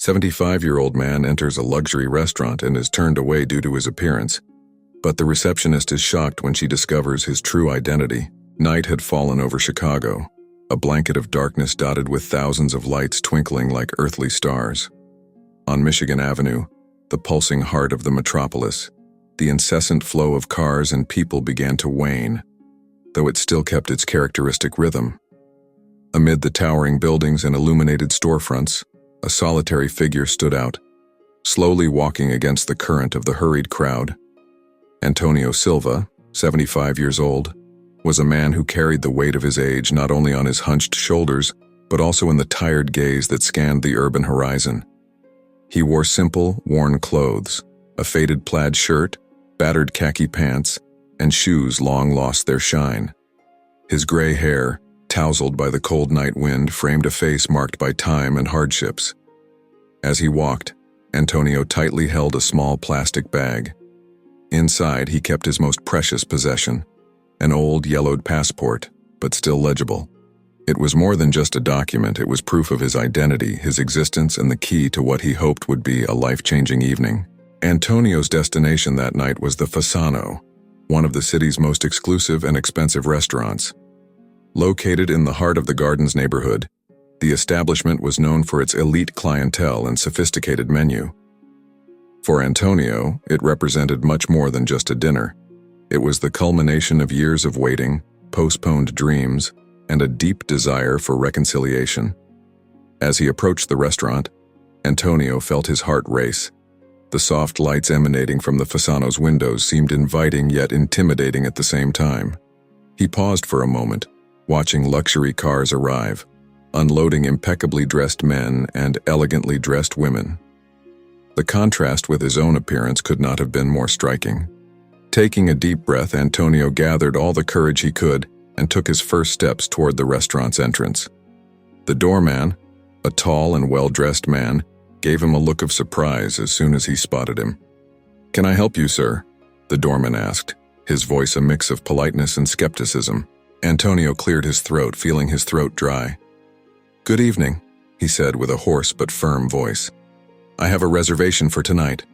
75-year-old man enters a luxury restaurant and is turned away due to his appearance, but the receptionist is shocked when she discovers his true identity. Night had fallen over Chicago, a blanket of darkness dotted with thousands of lights twinkling like earthly stars. On Michigan Avenue, the pulsing heart of the metropolis, the incessant flow of cars and people began to wane, though it still kept its characteristic rhythm. Amid the towering buildings and illuminated storefronts, a solitary figure stood out, slowly walking against the current of the hurried crowd. Antonio Silva, 75 years old, was a man who carried the weight of his age not only on his hunched shoulders, but also in the tired gaze that scanned the urban horizon. He wore simple, worn clothes, a faded plaid shirt, battered khaki pants, and shoes long lost their shine. His gray hair, tousled by the cold night wind, framed a face marked by time and hardships. As he walked, Antonio tightly held a small plastic bag. Inside, he kept his most precious possession, an old yellowed passport, but still legible. It was more than just a document, it was proof of his identity, his existence, and the key to what he hoped would be a life-changing evening. Antonio's destination that night was the Fasano, one of the city's most exclusive and expensive restaurants. Located in the heart of the Gardens neighborhood, the establishment was known for its elite clientele and sophisticated menu. For Antonio, it represented much more than just a dinner. It was the culmination of years of waiting, postponed dreams, and a deep desire for reconciliation. As he approached the restaurant, Antonio felt his heart race. The soft lights emanating from the Fasano's windows seemed inviting yet intimidating at the same time. He paused for a moment, watching luxury cars arrive, unloading impeccably dressed men and elegantly dressed women. The contrast with his own appearance could not have been more striking. Taking a deep breath, Antonio gathered all the courage he could and took his first steps toward the restaurant's entrance. The doorman, a tall and well-dressed man, gave him a look of surprise as soon as he spotted him. "Can I help you, sir?" the doorman asked, his voice a mix of politeness and skepticism. Antonio cleared his throat, feeling his throat dry. "Good evening," he said with a hoarse but firm voice. "I have a reservation for tonight."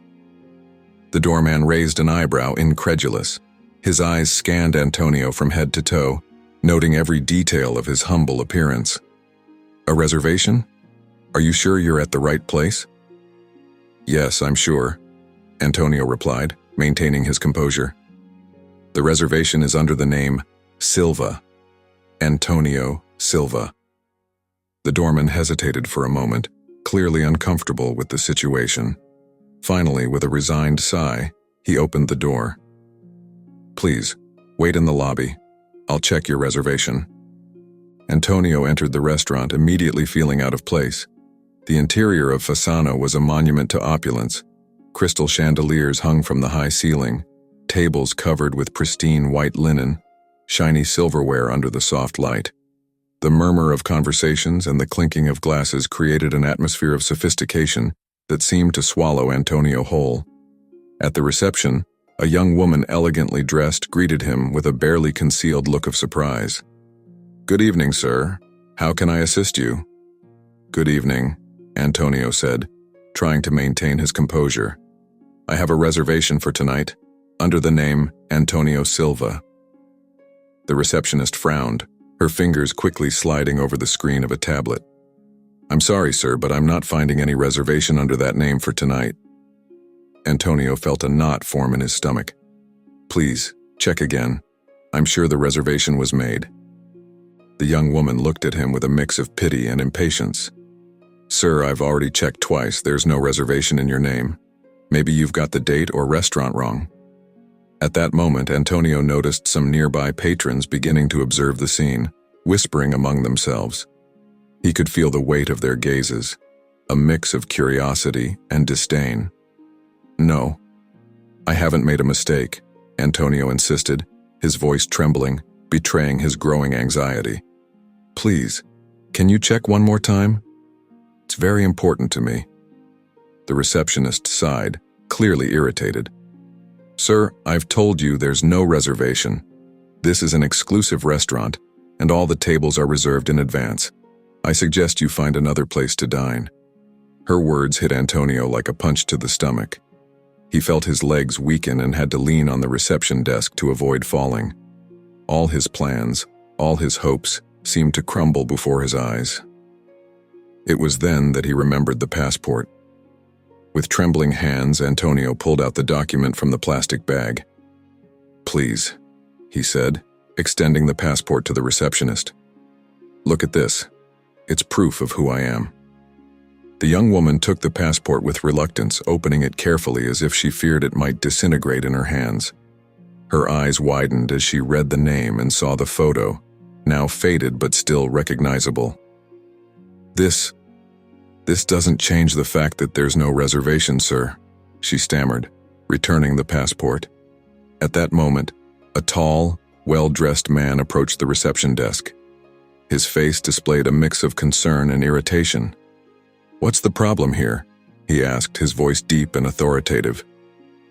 The doorman raised an eyebrow, incredulous. His eyes scanned Antonio from head to toe, noting every detail of his humble appearance. "A reservation? Are you sure you're at the right place?" "Yes, I'm sure," Antonio replied, maintaining his composure. "The reservation is under the name Silva. Antonio Silva." The doorman hesitated for a moment, clearly uncomfortable with the situation. Finally, with a resigned sigh, he opened the door. "Please, wait in the lobby. I'll check your reservation." Antonio entered the restaurant, immediately feeling out of place. The interior of Fasano was a monument to opulence. Crystal chandeliers hung from the high ceiling, tables covered with pristine white linen, shiny silverware under the soft light. The murmur of conversations and the clinking of glasses created an atmosphere of sophistication that seemed to swallow Antonio whole. At the reception, a young woman elegantly dressed greeted him with a barely concealed look of surprise. "Good evening, sir. How can I assist you?" "Good evening," Antonio said, trying to maintain his composure. "I have a reservation for tonight, under the name Antonio Silva." The receptionist frowned, her fingers quickly sliding over the screen of a tablet. "I'm sorry, sir, but I'm not finding any reservation under that name for tonight." Antonio felt a knot form in his stomach. "Please, check again. I'm sure the reservation was made." The young woman looked at him with a mix of pity and impatience. "Sir, I've already checked twice. There's no reservation in your name. Maybe you've got the date or restaurant wrong." At that moment, Antonio noticed some nearby patrons beginning to observe the scene, whispering among themselves. He could feel the weight of their gazes, a mix of curiosity and disdain. "No, I haven't made a mistake," Antonio insisted, his voice trembling, betraying his growing anxiety. "Please, can you check one more time? It's very important to me." The receptionist sighed, clearly irritated. "Sir, I've told you there's no reservation. This is an exclusive restaurant, and all the tables are reserved in advance. I suggest you find another place to dine." Her words hit Antonio like a punch to the stomach. He felt his legs weaken and had to lean on the reception desk to avoid falling. All his plans, all his hopes, seemed to crumble before his eyes. It was then that he remembered the passport. With trembling hands, Antonio pulled out the document from the plastic bag. "Please," he said, extending the passport to the receptionist. "Look at this. It's proof of who I am." The young woman took the passport with reluctance, opening it carefully as if she feared it might disintegrate in her hands. Her eyes widened as she read the name and saw the photo, now faded but still recognizable. This doesn't change the fact that there's no reservation, sir," she stammered, returning the passport. At that moment, a tall, well-dressed man approached the reception desk. His face displayed a mix of concern and irritation. "What's the problem here?" he asked, his voice deep and authoritative.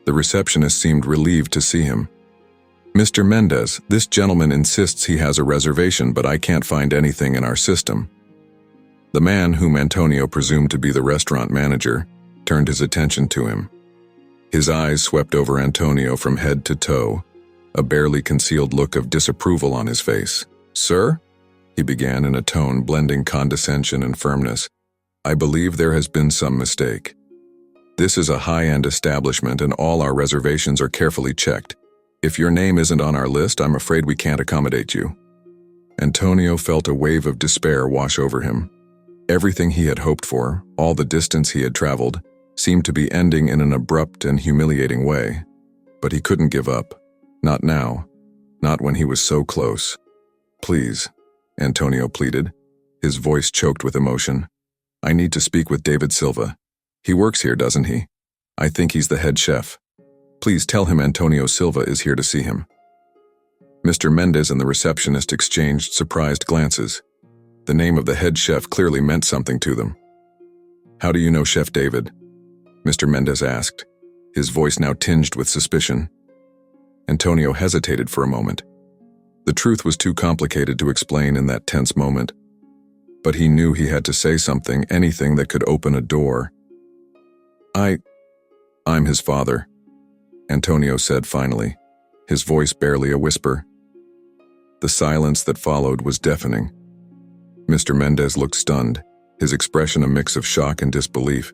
The receptionist seemed relieved to see him. "Mr. Mendez, this gentleman insists he has a reservation, but I can't find anything in our system." The man, whom Antonio presumed to be the restaurant manager, turned his attention to him. His eyes swept over Antonio from head to toe, a barely concealed look of disapproval on his face. "Sir?" he began in a tone blending condescension and firmness. "I believe there has been some mistake. This is a high-end establishment and all our reservations are carefully checked. If your name isn't on our list, I'm afraid we can't accommodate you." Antonio felt a wave of despair wash over him. Everything he had hoped for, all the distance he had traveled, seemed to be ending in an abrupt and humiliating way. But he couldn't give up. Not now. Not when he was so close. "Please," Antonio pleaded, his voice choked with emotion. "I need to speak with David Silva. He works here, doesn't he? I think he's the head chef. Please tell him Antonio Silva is here to see him." Mr. Mendez and the receptionist exchanged surprised glances. The name of the head chef clearly meant something to them. "How do you know Chef David?" Mr. Mendez asked, his voice now tinged with suspicion. Antonio hesitated for a moment. The truth was too complicated to explain in that tense moment. But he knew he had to say something, anything that could open a door. I'm his father," Antonio said finally, his voice barely a whisper. The silence that followed was deafening. Mr. Mendez looked stunned, his expression a mix of shock and disbelief.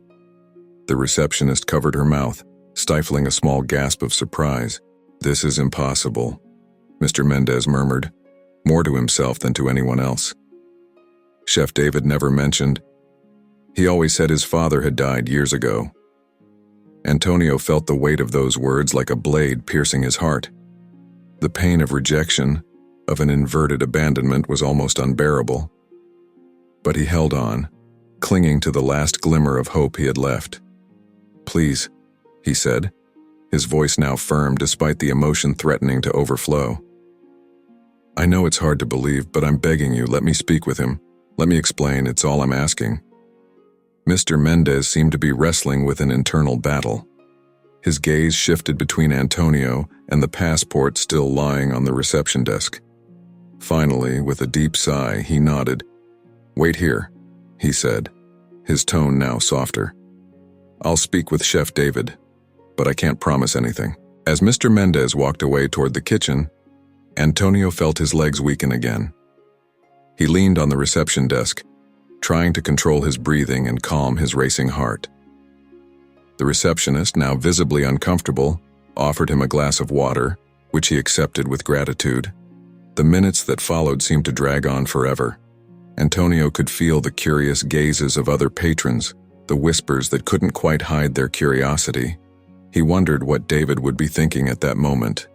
The receptionist covered her mouth, stifling a small gasp of surprise. "This is impossible," Mr. Mendez murmured, more to himself than to anyone else. Chef David never mentioned. He always said his father had died years ago. Antonio felt the weight of those words like a blade piercing his heart. The pain of rejection, of an inverted abandonment, was almost unbearable. But he held on, clinging to the last glimmer of hope he had left. "Please," he said, his voice now firm despite the emotion threatening to overflow. "I know it's hard to believe, but I'm begging you, let me speak with him. Let me explain, it's all I'm asking." Mr. Mendez seemed to be wrestling with an internal battle. His gaze shifted between Antonio and the passport still lying on the reception desk. Finally, with a deep sigh, he nodded. "Wait here," he said, his tone now softer. "I'll speak with Chef David, but I can't promise anything." As Mr. Mendez walked away toward the kitchen, Antonio felt his legs weaken again. He leaned on the reception desk, trying to control his breathing and calm his racing heart. The receptionist, now visibly uncomfortable, offered him a glass of water, which he accepted with gratitude. The minutes that followed seemed to drag on forever. Antonio could feel the curious gazes of other patrons, the whispers that couldn't quite hide their curiosity. He wondered what David would be thinking at that moment,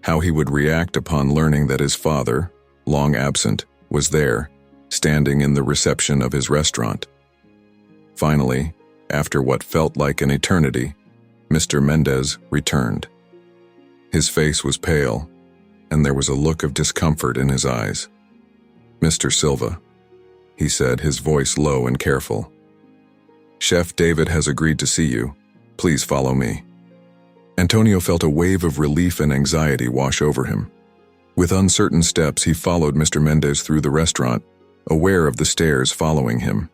how he would react upon learning that his father, long absent, was there, standing in the reception of his restaurant. Finally, after what felt like an eternity, Mr. Mendez returned. His face was pale, and there was a look of discomfort in his eyes. "Mr. Silva," he said, his voice low and careful. "Chef David has agreed to see you. Please follow me." Antonio felt a wave of relief and anxiety wash over him. With uncertain steps, he followed Mr. Mendez through the restaurant, aware of the stairs following him.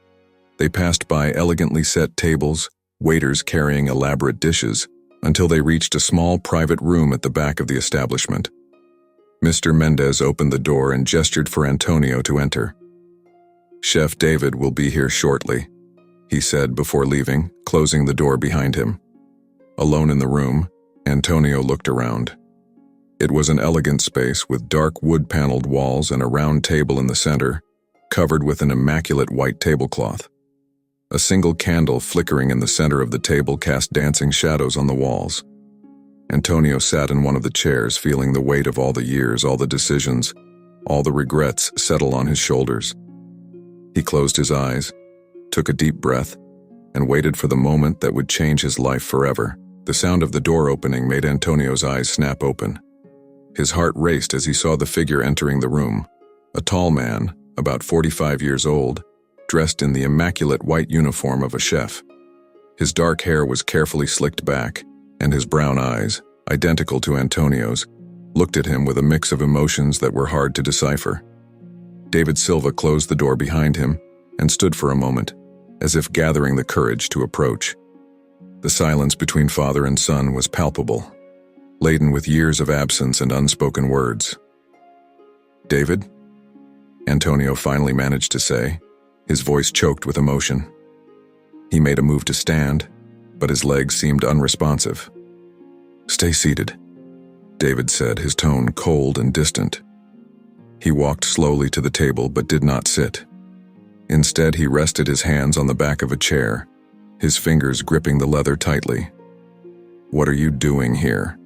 They passed by elegantly set tables, waiters carrying elaborate dishes, until they reached a small private room at the back of the establishment. Mr. Mendez opened the door and gestured for Antonio to enter. "Chef David will be here shortly," he said before leaving, closing the door behind him. Alone in the room, Antonio looked around. It was an elegant space with dark wood-paneled walls and a round table in the center, covered with an immaculate white tablecloth. A single candle flickering in the center of the table cast dancing shadows on the walls. Antonio sat in one of the chairs, feeling the weight of all the years, all the decisions, all the regrets settle on his shoulders. He closed his eyes, took a deep breath, and waited for the moment that would change his life forever. The sound of the door opening made Antonio's eyes snap open. His heart raced as he saw the figure entering the room. A tall man, about 45 years old, dressed in the immaculate white uniform of a chef. His dark hair was carefully slicked back, and his brown eyes, identical to Antonio's, looked at him with a mix of emotions that were hard to decipher. David Silva closed the door behind him and stood for a moment, as if gathering the courage to approach. The silence between father and son was palpable, laden with years of absence and unspoken words. "David?" Antonio finally managed to say, his voice choked with emotion. He made a move to stand, but his legs seemed unresponsive. "Stay seated," David said, his tone cold and distant. He walked slowly to the table but did not sit. Instead, he rested his hands on the back of a chair, his fingers gripping the leather tightly. "What are you doing here?"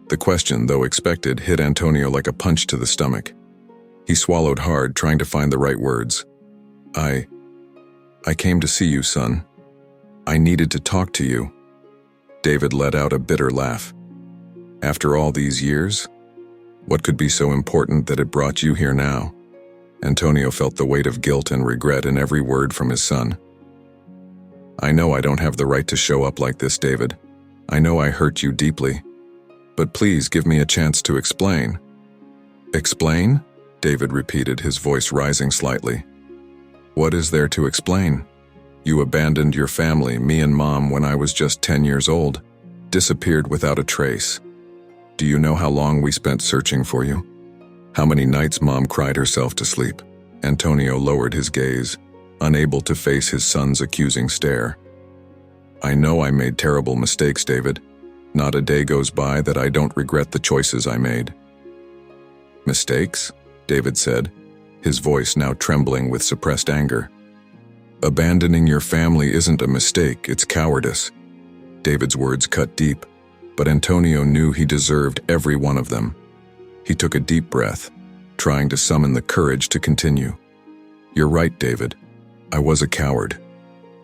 The question, though expected, hit Antonio like a punch to the stomach. He swallowed hard, trying to find the right words. I came to see you, son. I needed to talk to you." David let out a bitter laugh. "After all these years? What could be so important that it brought you here now?" Antonio felt the weight of guilt and regret in every word from his son. "I know I don't have the right to show up like this, David. I know I hurt you deeply. But please give me a chance to explain." "Explain?" David repeated, his voice rising slightly. "What is there to explain? You abandoned your family, me and Mom, when I was just 10 years old, disappeared without a trace. Do you know how long we spent searching for you? How many nights Mom cried herself to sleep?" Antonio lowered his gaze, unable to face his son's accusing stare. "I know I made terrible mistakes, David. Not a day goes by that I don't regret the choices I made." "Mistakes?" David said, his voice now trembling with suppressed anger. "Abandoning your family isn't a mistake, it's cowardice." David's words cut deep, but Antonio knew he deserved every one of them. He took a deep breath, trying to summon the courage to continue. "You're right, David. I was a coward.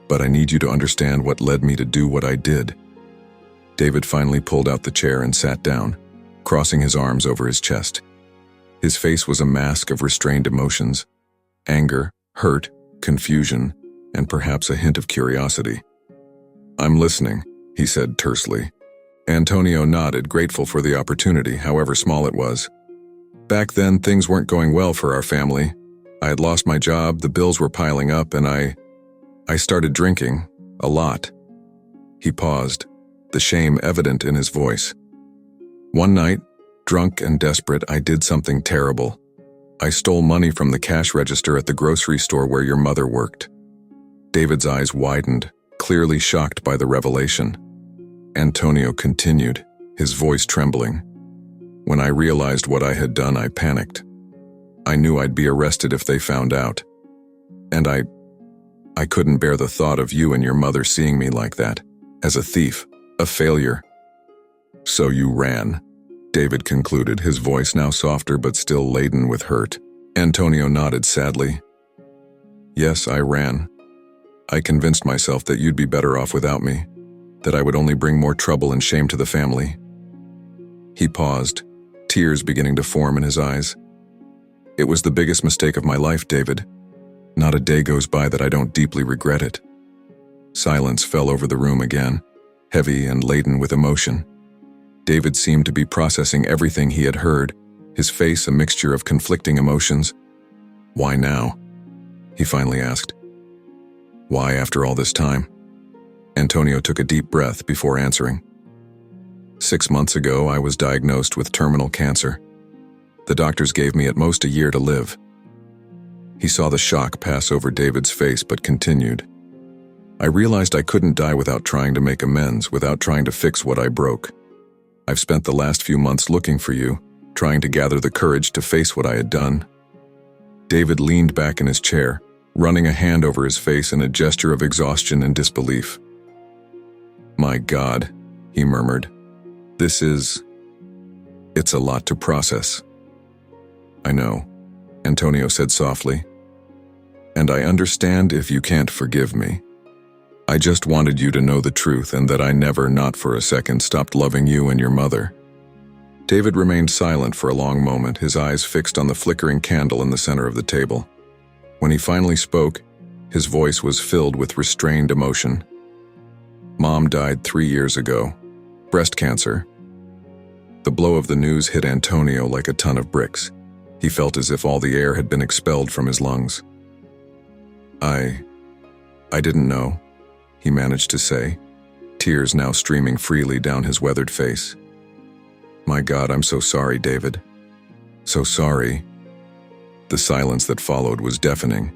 But I need you to understand what led me to do what I did." David finally pulled out the chair and sat down, crossing his arms over his chest. His face was a mask of restrained emotions: anger, hurt, confusion, and perhaps a hint of curiosity. "I'm listening," he said tersely. Antonio nodded, grateful for the opportunity, however small it was. "Back then, things weren't going well for our family. I had lost my job, the bills were piling up, and I started drinking, a lot." He paused, the shame evident in his voice. "One night, drunk and desperate, I did something terrible. I stole money from the cash register at the grocery store where your mother worked." David's eyes widened, clearly shocked by the revelation. Antonio continued, his voice trembling. "When I realized what I had done, I panicked. I knew I'd be arrested if they found out. And I couldn't bear the thought of you and your mother seeing me like that, as a thief, a failure." "So you ran," David concluded, his voice now softer but still laden with hurt. Antonio nodded sadly. "Yes, I ran. I convinced myself that you'd be better off without me, that I would only bring more trouble and shame to the family." He paused, tears beginning to form in his eyes. "It was the biggest mistake of my life, David. Not a day goes by that I don't deeply regret it." Silence fell over the room again, heavy and laden with emotion. David seemed to be processing everything he had heard, his face a mixture of conflicting emotions. "Why now?" he finally asked. Why after all this time? Antonio took a deep breath before answering. 6 months ago, I was diagnosed with terminal cancer. The doctors gave me at most a year to live. He saw the shock pass over David's face but continued. I realized I couldn't die without trying to make amends, without trying to fix what I broke. I've spent the last few months looking for you, trying to gather the courage to face what I had done. David leaned back in his chair, running a hand over his face in a gesture of exhaustion and disbelief. My God, he murmured. It's a lot to process. I know, Antonio said softly. And I understand if you can't forgive me. I just wanted you to know the truth and that I never, not for a second, stopped loving you and your mother. David remained silent for a long moment, his eyes fixed on the flickering candle in the center of the table. When he finally spoke, his voice was filled with restrained emotion. Mom died 3 years ago. Breast cancer. The blow of the news hit Antonio like a ton of bricks. He felt as if all the air had been expelled from his lungs. I didn't know, he managed to say, tears now streaming freely down his weathered face. My God, I'm so sorry, David. So sorry. The silence that followed was deafening.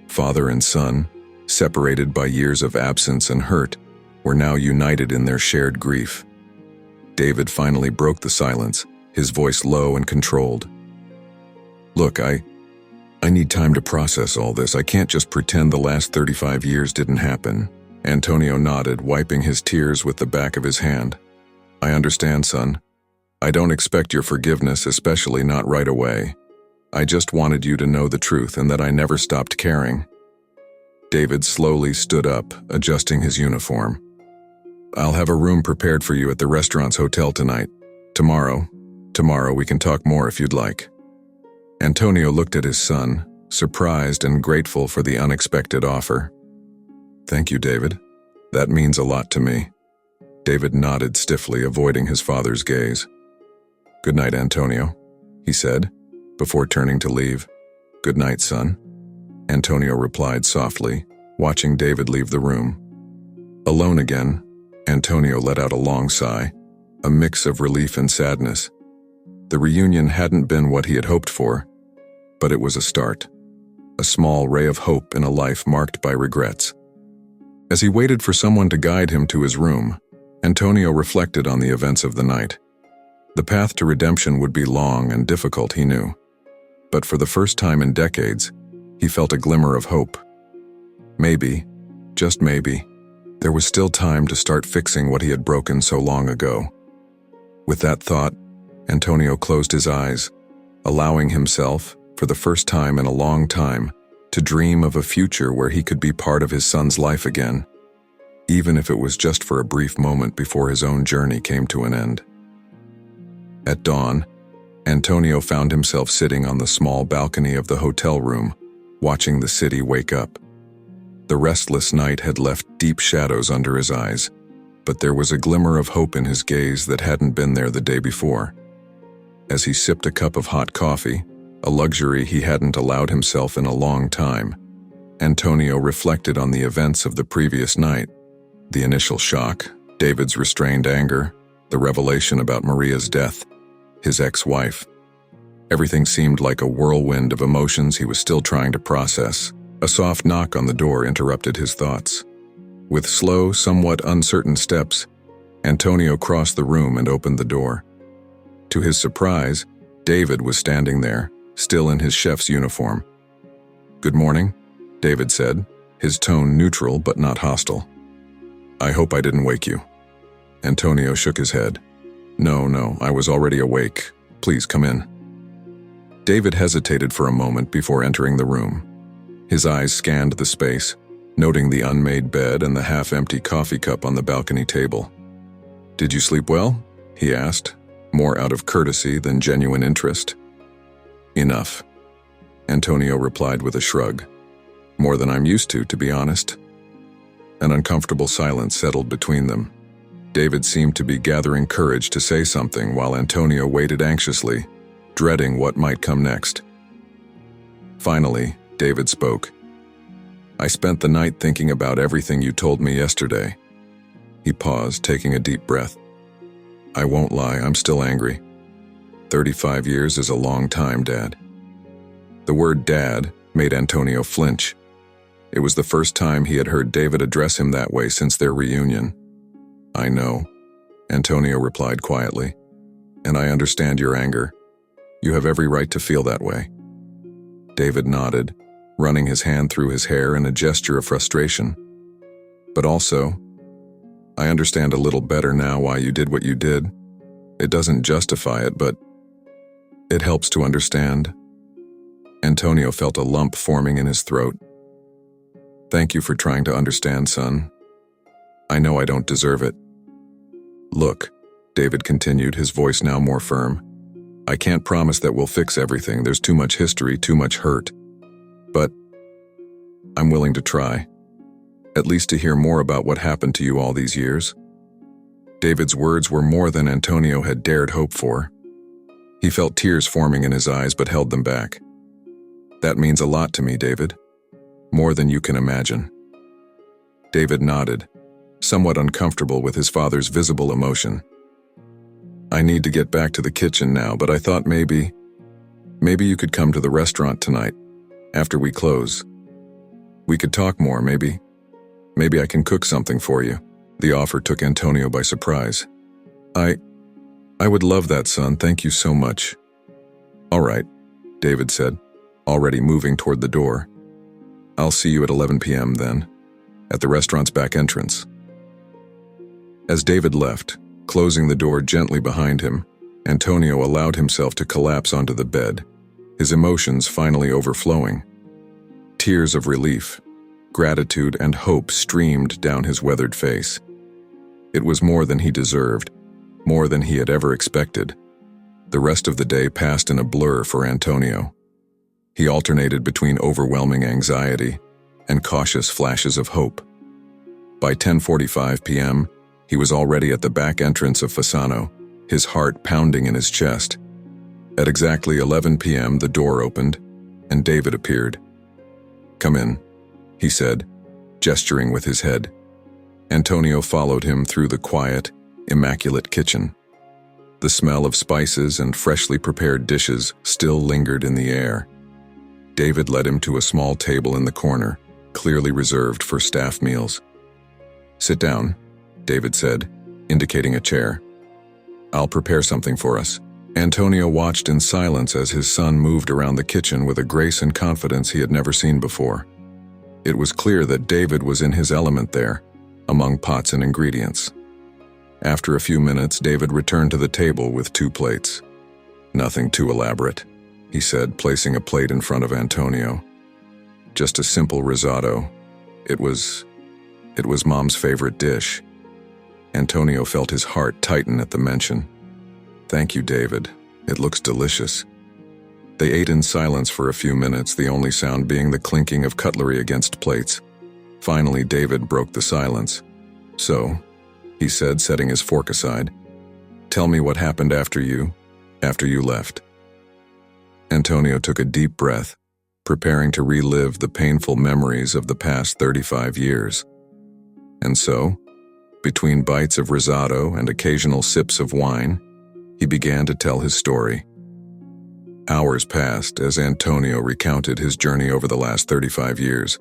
Father and son, separated by years of absence and hurt, were now united in their shared grief. David finally broke the silence, his voice low and controlled. Look, I need time to process all this. I can't just pretend the last 35 years didn't happen. Antonio nodded, wiping his tears with the back of his hand. I understand, son. I don't expect your forgiveness, especially not right away. I just wanted you to know the truth and that I never stopped caring. David slowly stood up, adjusting his uniform. I'll have a room prepared for you at the restaurant's hotel tonight. Tomorrow we can talk more if you'd like. Antonio looked at his son, surprised and grateful for the unexpected offer. Thank you, David. That means a lot to me. David nodded stiffly, avoiding his father's gaze. Good night, Antonio, he said, before turning to leave. Good night, son, Antonio replied softly, watching David leave the room. Alone again, Antonio let out a long sigh, a mix of relief and sadness. The reunion hadn't been what he had hoped for, but it was a start, a small ray of hope in a life marked by regrets. As he waited for someone to guide him to his room, Antonio reflected on the events of the night. The path to redemption would be long and difficult, he knew. But for the first time in decades, he felt a glimmer of hope. Maybe, just maybe, there was still time to start fixing what he had broken so long ago. With that thought, Antonio closed his eyes, allowing himself, for the first time in a long time, to dream of a future where he could be part of his son's life again, even if it was just for a brief moment before his own journey came to an end. At dawn, Antonio found himself sitting on the small balcony of the hotel room, watching the city wake up. The restless night had left deep shadows under his eyes, but there was a glimmer of hope in his gaze that hadn't been there the day before. As he sipped a cup of hot coffee, a luxury he hadn't allowed himself in a long time, Antonio reflected on the events of the previous night. The initial shock, David's restrained anger, the revelation about Maria's death, his ex-wife. Everything seemed like a whirlwind of emotions he was still trying to process. A soft knock on the door interrupted his thoughts. With slow, somewhat uncertain steps, Antonio crossed the room and opened the door. To his surprise, David was standing there, still in his chef's uniform. Good morning, David said, his tone neutral but not hostile. I hope I didn't wake you. Antonio shook his head. No, I was already awake. Please come in. David hesitated for a moment before entering the room. His eyes scanned the space, noting the unmade bed and the half-empty coffee cup on the balcony table. Did you sleep well? He asked, more out of courtesy than genuine interest. Enough, Antonio replied with a shrug. More than I'm used to be honest. An uncomfortable silence settled between them. David seemed to be gathering courage to say something while Antonio waited anxiously, dreading what might come next. Finally, David spoke. I spent the night thinking about everything you told me yesterday. He paused, taking a deep breath. I won't lie, I'm still angry. 35 years is a long time, Dad. The word Dad made Antonio flinch. It was the first time he had heard David address him that way since their reunion. I know, Antonio replied quietly, and I understand your anger. You have every right to feel that way. David nodded, running his hand through his hair in a gesture of frustration. But also, I understand a little better now why you did what you did. It doesn't justify it, but it helps to understand. Antonio felt a lump forming in his throat. Thank you for trying to understand, son. I know I don't deserve it. Look, David continued, his voice now more firm. I can't promise that we'll fix everything. There's too much history, too much hurt. But I'm willing to try. At least to hear more about what happened to you all these years. David's words were more than Antonio had dared hope for. He felt tears forming in his eyes but held them back. That means a lot to me, David. More than you can imagine. David nodded, somewhat uncomfortable with his father's visible emotion. I need to get back to the kitchen now, but I thought maybe you could come to the restaurant tonight, after we close. We could talk more, maybe. Maybe I can cook something for you. The offer took Antonio by surprise. I would love that, son. Thank you so much. All right, David said, already moving toward the door. I'll see you at 11 p.m. then, at the restaurant's back entrance. As David left, closing the door gently behind him, Antonio allowed himself to collapse onto the bed, his emotions finally overflowing. Tears of relief, gratitude, and hope streamed down his weathered face. It was more than he deserved, more than he had ever expected. The rest of the day passed in a blur for Antonio. He alternated between overwhelming anxiety and cautious flashes of hope. By 10:45 p.m., he was already at the back entrance of Fasano, his heart pounding in his chest. At exactly 11 p.m., the door opened, and David appeared. Come in, he said, gesturing with his head. Antonio followed him through the quiet, immaculate kitchen. The smell of spices and freshly prepared dishes still lingered in the air. David led him to a small table in the corner, clearly reserved for staff meals. Sit down, David said, indicating a chair. I'll prepare something for us. Antonio watched in silence as his son moved around the kitchen with a grace and confidence he had never seen before. It was clear that David was in his element there, among pots and ingredients. After a few minutes, David returned to the table with 2 plates. Nothing too elaborate, he said, placing a plate in front of Antonio. Just a simple risotto. It was Mom's favorite dish. Antonio felt his heart tighten at the mention. Thank you, David. It looks delicious. They ate in silence for a few minutes, the only sound being the clinking of cutlery against plates. Finally, David broke the silence. So, he said, setting his fork aside, tell me what happened after you left. Antonio took a deep breath, preparing to relive the painful memories of the past 35 years. And so, between bites of risotto and occasional sips of wine, he began to tell his story. Hours passed as Antonio recounted his journey over the last 35 years.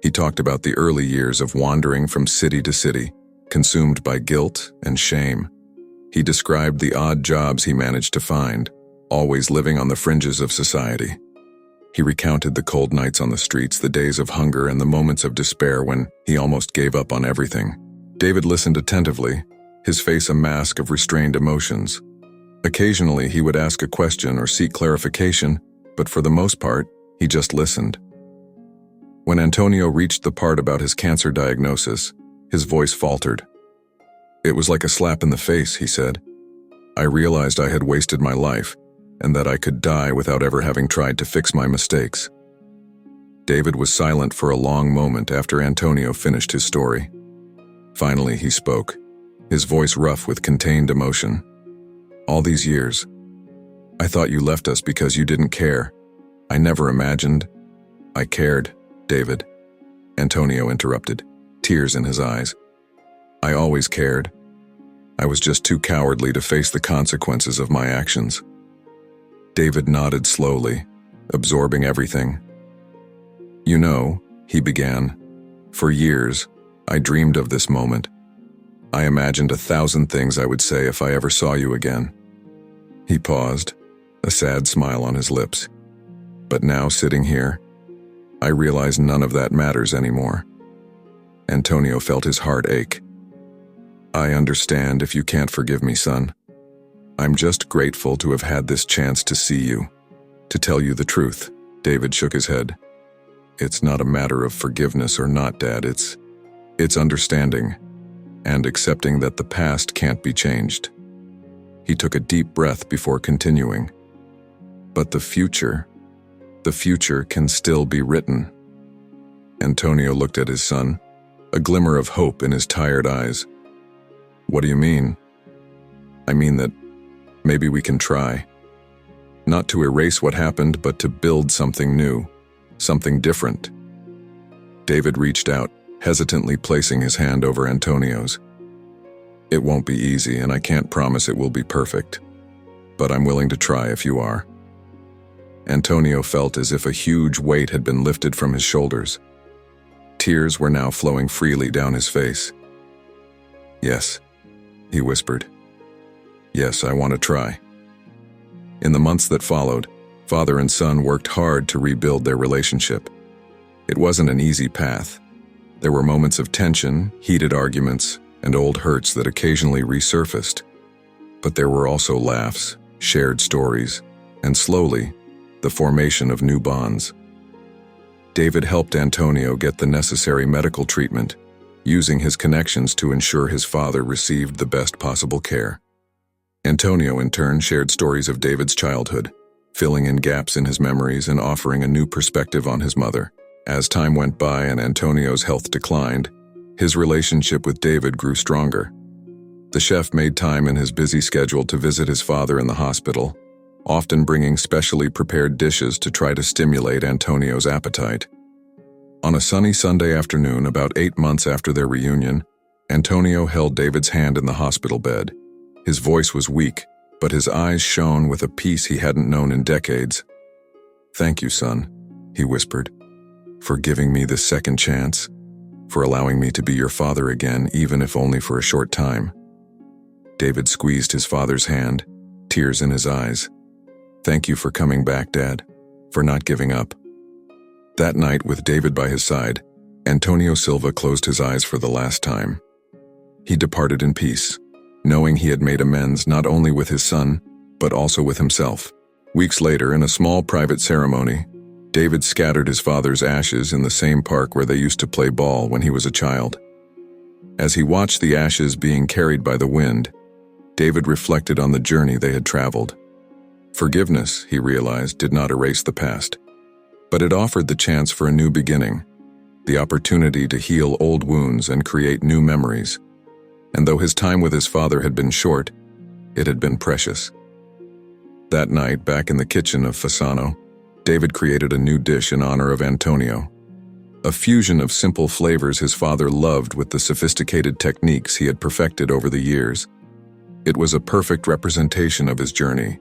He talked about the early years of wandering from city to city, consumed by guilt and shame. He described the odd jobs he managed to find, always living on the fringes of society. He recounted the cold nights on the streets, the days of hunger, and the moments of despair when he almost gave up on everything. David listened attentively, his face a mask of restrained emotions. Occasionally, he would ask a question or seek clarification, but for the most part, he just listened. When Antonio reached the part about his cancer diagnosis, his voice faltered. It was like a slap in the face, he said. I realized I had wasted my life, and that I could die without ever having tried to fix my mistakes. David was silent for a long moment after Antonio finished his story. Finally, he spoke, his voice rough with contained emotion. All these years, I thought you left us because you didn't care. I never imagined I cared, David. Antonio interrupted, tears in his eyes. I always cared. I was just too cowardly to face the consequences of my actions. David nodded slowly, absorbing everything. You know, he began, for years, I dreamed of this moment. I imagined 1,000 things I would say if I ever saw you again. He paused, a sad smile on his lips. But now, sitting here, I realize none of that matters anymore. Antonio felt his heart ache. I understand if you can't forgive me, son. I'm just grateful to have had this chance to see you, to tell you the truth. David shook his head. It's not a matter of forgiveness or not, Dad. It's understanding and accepting that the past can't be changed. He took a deep breath before continuing. But the future can still be written. Antonio looked at his son, a glimmer of hope in his tired eyes. What do you mean? I mean that maybe we can try. Not to erase what happened, but to build something new, something different. David reached out, hesitantly placing his hand over Antonio's. It won't be easy, and I can't promise it will be perfect. But I'm willing to try if you are. Antonio felt as if a huge weight had been lifted from his shoulders. Tears were now flowing freely down his face. Yes, he whispered. Yes, I want to try. In the months that followed, father and son worked hard to rebuild their relationship. It wasn't an easy path. There were moments of tension, heated arguments, and old hurts that occasionally resurfaced. But there were also laughs, shared stories, and slowly, the formation of new bonds. David helped Antonio get the necessary medical treatment, using his connections to ensure his father received the best possible care. Antonio, in turn, shared stories of David's childhood, filling in gaps in his memories and offering a new perspective on his mother. As time went by and Antonio's health declined, his relationship with David grew stronger. The chef made time in his busy schedule to visit his father in the hospital, often bringing specially prepared dishes to try to stimulate Antonio's appetite. On a sunny Sunday afternoon, about 8 months after their reunion, Antonio held David's hand in the hospital bed. His voice was weak, but his eyes shone with a peace he hadn't known in decades. Thank you, son, he whispered, for giving me this second chance, for allowing me to be your father again, even if only for a short time. David squeezed his father's hand, tears in his eyes. Thank you for coming back, Dad, for not giving up. That night, with David by his side, Antonio Silva closed his eyes for the last time. He departed in peace, knowing he had made amends not only with his son, but also with himself. Weeks later, in a small private ceremony, David scattered his father's ashes in the same park where they used to play ball when he was a child. As he watched the ashes being carried by the wind, David reflected on the journey they had traveled. Forgiveness, he realized, did not erase the past, but it offered the chance for a new beginning, the opportunity to heal old wounds and create new memories. And though his time with his father had been short, it had been precious. That night, back in the kitchen of Fasano, David created a new dish in honor of Antonio. A fusion of simple flavors his father loved with the sophisticated techniques he had perfected over the years. It was a perfect representation of his journey,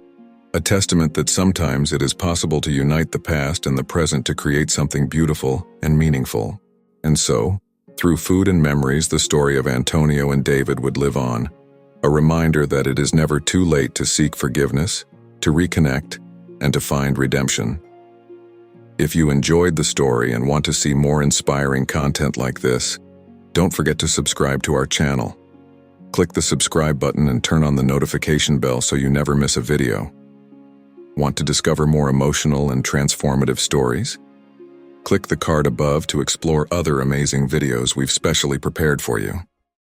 a testament that sometimes it is possible to unite the past and the present to create something beautiful and meaningful. And so, through food and memories, the story of Antonio and David would live on, a reminder that it is never too late to seek forgiveness, to reconnect, and to find redemption. If you enjoyed the story and want to see more inspiring content like this, don't forget to subscribe to our channel. Click the subscribe button and turn on the notification bell so you never miss a video. Want to discover more emotional and transformative stories? Click the card above to explore other amazing videos we've specially prepared for you.